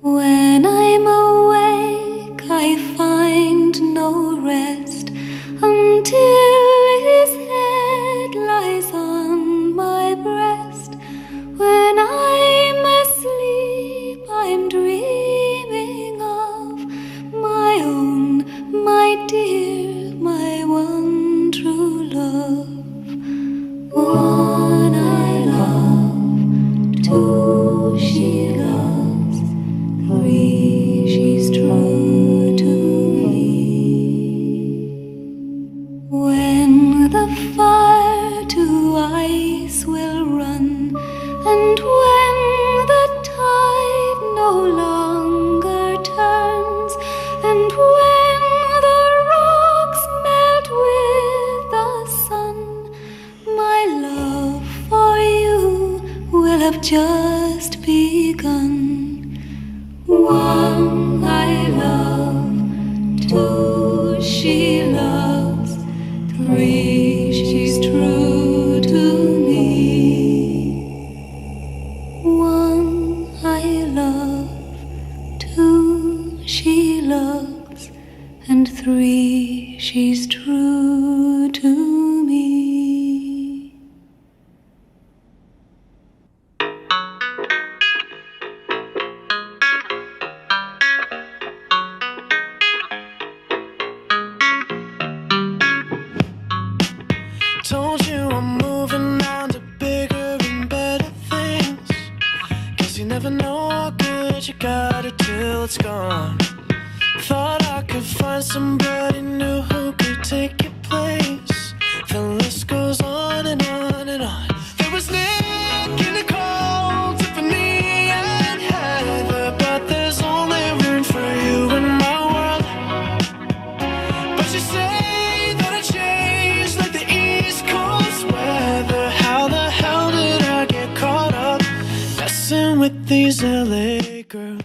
When I'm awake, I find no rest until his head lies on my breast. When I'm asleep, I'm dreaming of my own, my dear, my one true love. One I love, two she loves, three she's true to me. When the fire to ice will run, and when the tide no longer turns, and when the rocks melt with the sun, my love for you will have just begun. One I love, two she loves, three she's true to me. One I love, two she loves, and three she's true to me. Told you I'm moving on to bigger and better things. Guess you never know how good you got it till it's gone. Thought I could find somebody new who could take your place. The list goes on and on and on. There was Nick and Nicole, Tiffany and Heather, but there's only room for you in my world. But you say that I changed like the East Coast weather. How the hell did I get caught up messing with these LA girls?